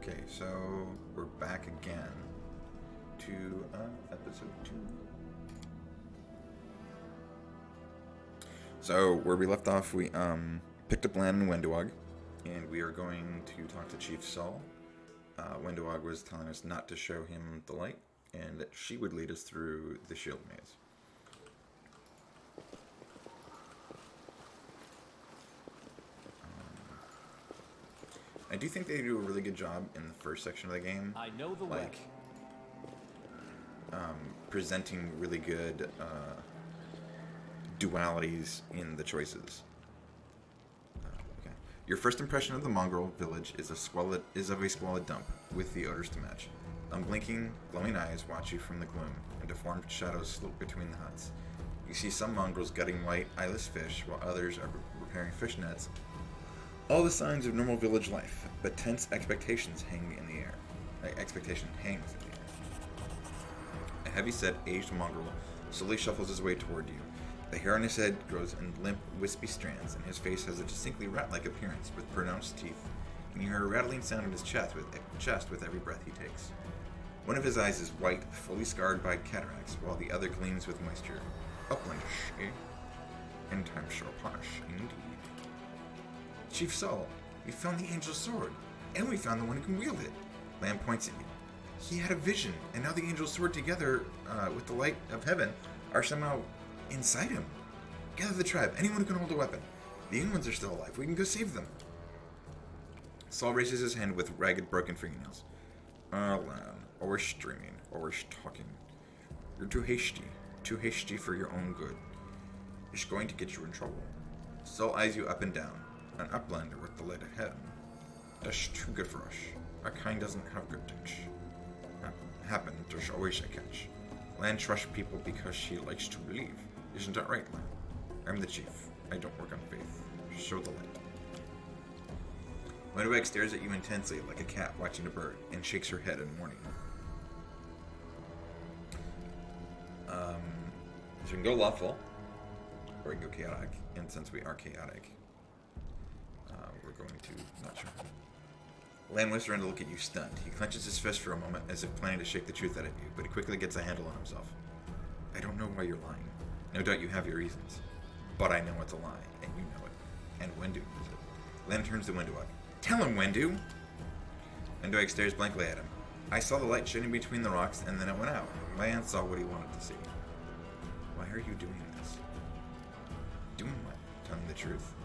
Okay, so we're back again to episode 2. So where we left off, we picked up land in Wendewog, and we are going to talk to Chief Saul. Wendewog was telling us not to show him the light, and that she would lead us through the shield maze. I do think they do a really good job in the first section of the game. I know the way. Presenting really good dualities in the choices. Okay. Your first impression of the mongrel village is of a squalid dump with the odors to match. Unblinking, glowing eyes watch you from the gloom, and deformed shadows slope between the huts. You see some mongrels gutting white, eyeless fish, while others are repairing fish nets. All the signs of normal village life, but tense expectations hang in the air. Expectation hangs in the air. A heavy-set, aged mongrel slowly shuffles his way toward you. The hair on his head grows in limp, wispy strands, and his face has a distinctly rat-like appearance with pronounced teeth, and you hear a rattling sound in his chest with every breath he takes. One of his eyes is white, fully scarred by cataracts, while the other gleams with moisture. Uplandish, eh? In time shall punish, indeed. Chief Saul, we found the angel's sword, and we found the one who can wield it. Lamb points at you. He had a vision, and now the angel's sword together with the light of heaven are somehow inside him. Gather the tribe, anyone who can hold a weapon. The young ones are still alive, we can go save them. Saul raises his hand with ragged, broken fingernails. Lan, always dreaming, always talking. You're too hasty for your own good. It's going to get you in trouble. Saul eyes you up and down. An uplander with the light ahead. That's too good for us. Our kind doesn't have good things. Happen, there's always a catch. Lan trusts people because she likes to believe. Isn't that right, Lan? I'm the chief. I don't work on faith. Show the light. Wendeweg stares at you intensely like a cat watching a bird and shakes her head in warning. So we can go lawful, or we can go chaotic, and since we are chaotic, we're going to, not sure. Lan whips around to look at you stunned. He clenches his fist for a moment as if planning to shake the truth out of you, but he quickly gets a handle on himself. I don't know why you're lying. No doubt you have your reasons. But I know it's a lie, and you know it. And Wendu knows it. Lan turns to Wendeweg. Tell him, Wendu! Wendeweg stares blankly at him. I saw the light shining between the rocks, and then it went out. Lan saw what he wanted to see. Why are you doing this? Doing what? Telling the truth.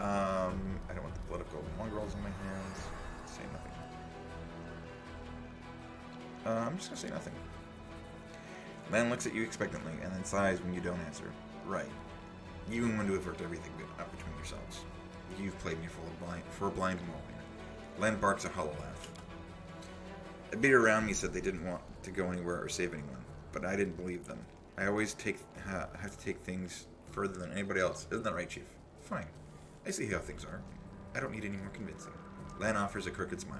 I don't want the political mongrels in my hands. Say nothing. I'm just gonna say nothing. Lan looks at you expectantly and then sighs when you don't answer. Right. You and Wendu have worked everything out between yourselves. You've played me for a blind moment. Lan barks a hollow laugh. A beater around me said they didn't want to go anywhere or save anyone, but I didn't believe them. I always have to take things further than anybody else. Isn't that right, Chief? Fine. I see how things are. I don't need any more convincing. Lan offers a crooked smile.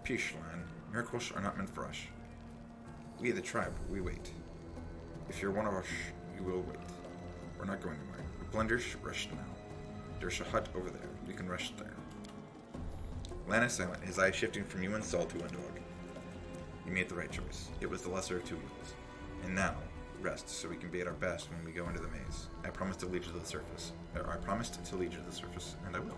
Peace, Lan. Miracles are not meant for us. We, the tribe, we wait. If you're one of us, you will wait. We're not going anywhere. The blenders rest now. There's a hut over there. We can rest there. Lan is silent, his eyes shifting from you and Saul to Wendeweg. You made the right choice. It was the lesser of two evils. And now, rest so we can be at our best when we go into the maze. I promised to lead you to the surface. I promised to lead you to the surface, and I will.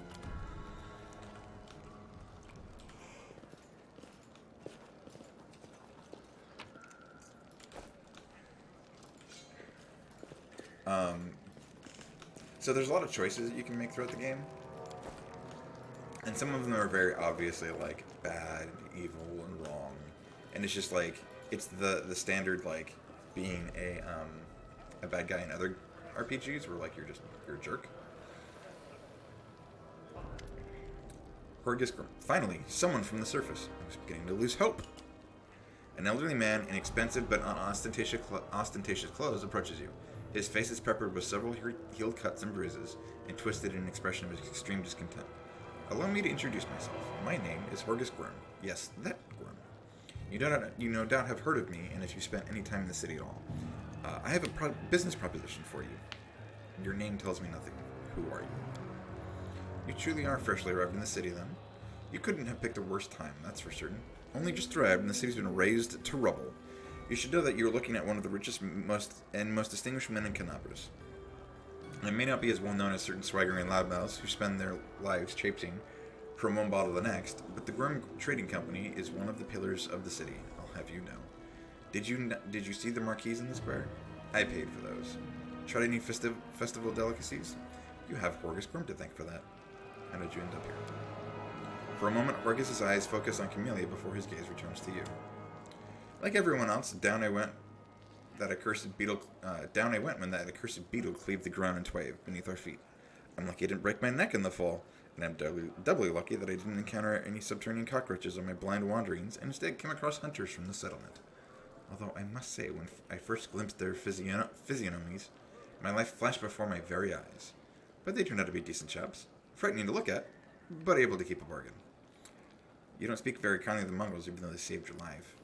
So there's a lot of choices that you can make throughout the game. And some of them are very obviously like bad, evil, and wrong. And it's just like, it's the standard like being a bad guy in other RPGs where like you're a jerk. Horgus, finally, someone from the surface. I was beginning to lose hope. An elderly man in expensive but ostentatious clothes approaches you. His face is peppered with several healed cuts and bruises, and twisted in an expression of extreme discontent. Allow me to introduce myself. My name is Horgus Grim. Yes, that Grim. You no doubt have heard of me, and if you spent any time in the city at all. I have a business proposition for you. Your name tells me nothing. Who are you? You truly are freshly arrived in the city, then. You couldn't have picked a worse time, that's for certain. Only just arrived, and the city's been razed to rubble. You should know that you're looking at one of the richest most distinguished men in Kenabres. It may not be as well known as certain swaggering loudmouths who spend their lives traipsing from one bottle to the next, but the Grim Trading Company is one of the pillars of the city, I'll have you know. Did you see the marquees in the square? I paid for those. Tried any festival delicacies? You have Horgus Grim to thank for that. How did you end up here? For a moment, Horgus' eyes focus on Camellia before his gaze returns to you. Like everyone else, down I went when that accursed beetle cleaved the ground in twain beneath our feet. I'm lucky I didn't break my neck in the fall, and I'm doubly lucky that I didn't encounter any subterranean cockroaches on my blind wanderings, and instead came across hunters from the settlement. Although I must say, when I first glimpsed their physiognomies, my life flashed before my very eyes. But they turned out to be decent chaps, frightening to look at, but able to keep a bargain. You don't speak very kindly of the mongrels, even though they saved your life.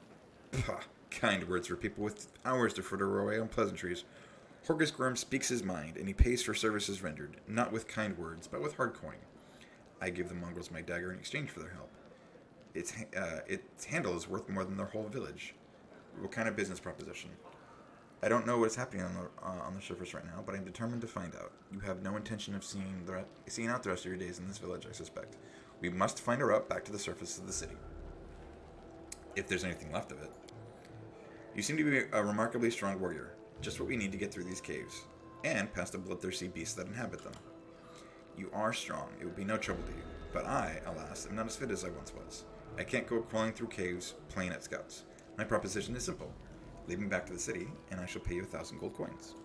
Pah, kind words for people with hours to fritter away on pleasantries. Horgus Grim speaks his mind, and he pays for services rendered, not with kind words, but with hard coin. I give the mongrels my dagger in exchange for their help. Its handle is worth more than their whole village. What kind of business proposition? I don't know what's happening on the surface right now, but I'm determined to find out. You have no intention of seeing out the rest of your days in this village, I suspect. We must find a route back to the surface of the city. If there's anything left of it. You seem to be a remarkably strong warrior. Just what we need to get through these caves. And past the bloodthirsty beasts that inhabit them. You are strong. It would be no trouble to you. But I, alas, am not as fit as I once was. I can't go crawling through caves playing at scouts. My proposition is simple. Lead me back to the city, and I shall pay you 1,000 gold coins.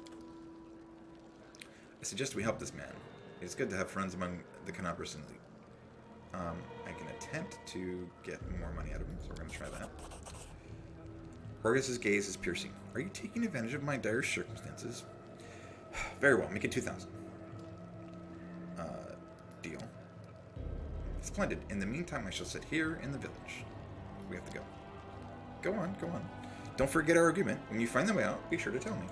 I suggest we help this man. It is good to have friends among the Kenabres elite. I can attempt to get more money out of him, so we're going to try that. Horgus' gaze is piercing. Are you taking advantage of my dire circumstances? Very well, make it 2,000. Deal. Splendid. In the meantime, I shall sit here in the village. We have to go. Go on, go on. Don't forget our agreement. When you find the way out, be sure to tell me.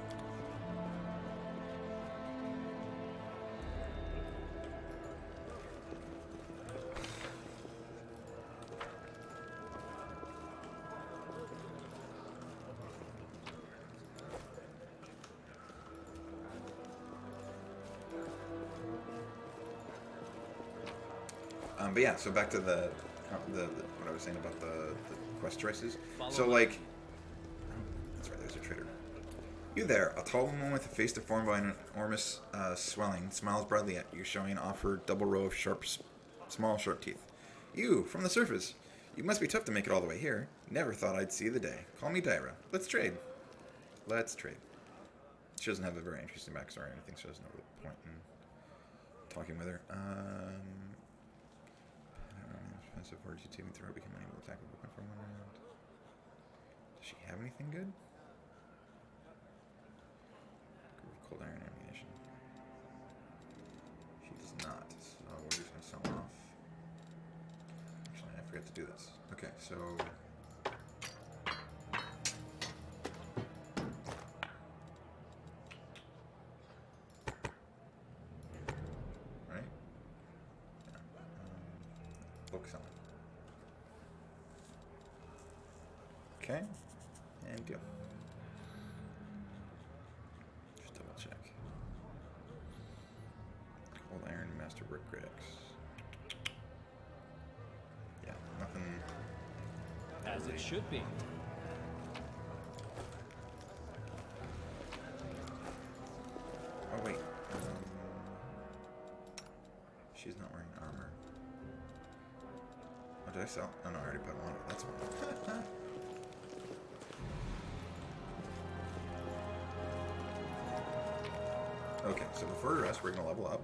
But yeah, so back to the what I was saying about the quest choices. So like, that's right, there's a trader. You there, a tall woman with a face deformed by an enormous swelling, smiles broadly at you, showing off her double row of small sharp teeth. You, from the surface. You must be tough to make it all the way here. Never thought I'd see the day. Call me Dyra. Let's trade. Let's trade. She doesn't have a very interesting backstory or anything, so there's no real point in talking with her. Offensive words you take me through, become unable to attack a weapon for 1 round. Does she have anything good? Cold iron ammunition. She does not, so we're just gonna sell off. Actually, I forgot to do this. Okay, so right? Yeah. Book selling. Okay, and deal. Just double check. Cold iron, masterwork, great X. Yeah, nothing. As it should be. Oh wait. She's not wearing armor. Oh, did I sell? Oh no, I already put one. That's one. Okay, so before the rest, we're gonna level up.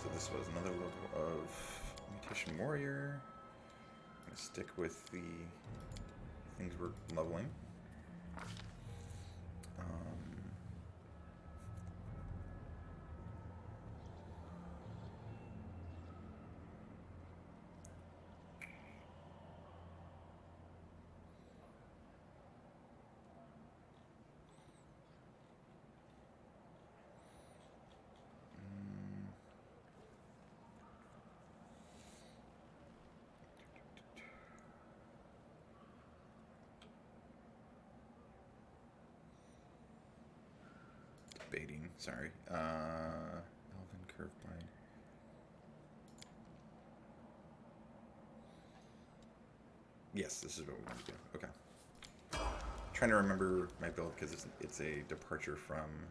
So this was another level of Mutation Warrior. I'm gonna stick with the things we're leveling. Sorry. Elven Curve Bind. Yes, this is what we want to do. Okay. Trying to remember my build because it's a departure from.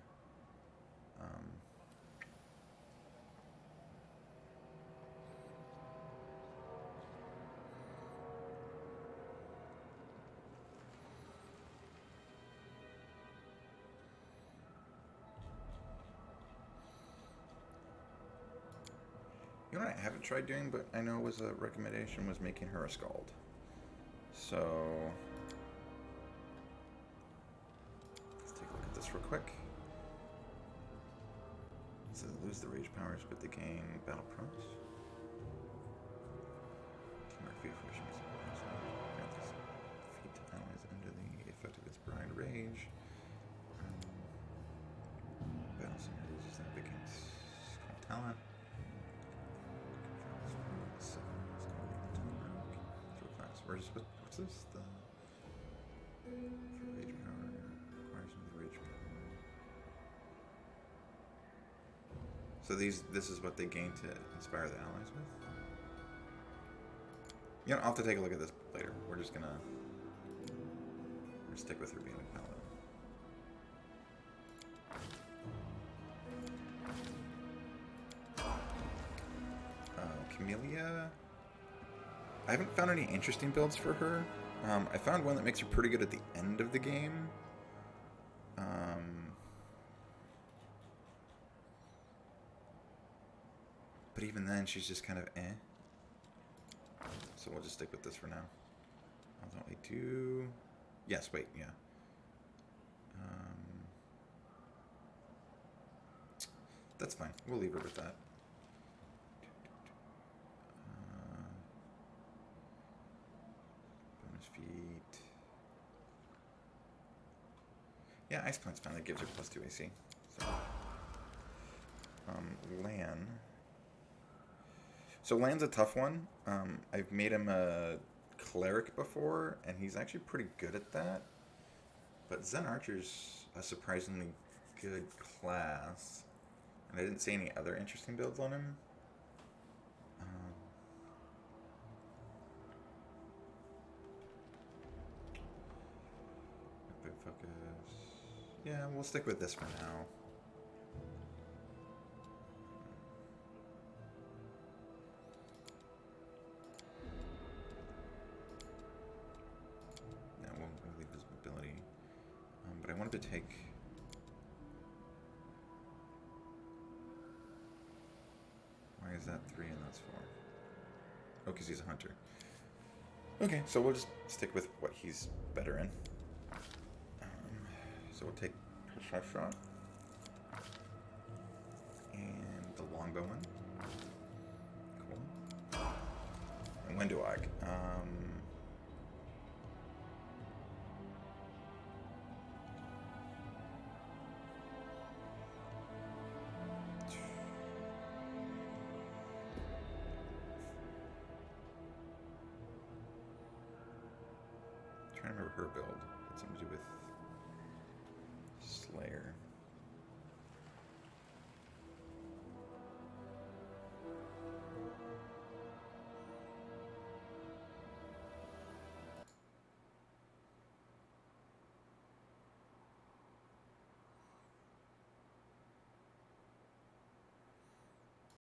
You know what I haven't tried doing, but I know was a recommendation, was making her a Scald. So let's take a look at this real quick. It says lose the rage powers, but they gain battle prowess. Feet allies under the effect of its bride rage. Battle scenarios is that against talent. What's this? The for rage power requires some rage power. So this is what they gain to inspire the allies with. You know, I'll have to take a look at this later. We're gonna stick with her being a paladin. Camellia. I haven't found any interesting builds for her. I found one that makes her pretty good at the end of the game. But even then, she's just kind of eh. So we'll just stick with this for now. Although I do... Yes, wait, yeah. That's fine. We'll leave her with that. Bonus feet. Yeah, Ice Plant's fine. That gives her +2 AC. So, Lan. So Lan's a tough one. I've made him a cleric before, and he's actually pretty good at that. But Zen Archer's a surprisingly good class. And I didn't see any other interesting builds on him. Big focus. Yeah, we'll stick with this for now. Yeah, we'll leave this mobility. But I wanted to take... Why is that 3 and that's 4? Oh, because he's a hunter. Okay, so we'll just stick with what he's better in. So we'll take Precise Shot. And the longbow one. Cool. And when do I? Trying to remember her build. Had something to do with Slayer.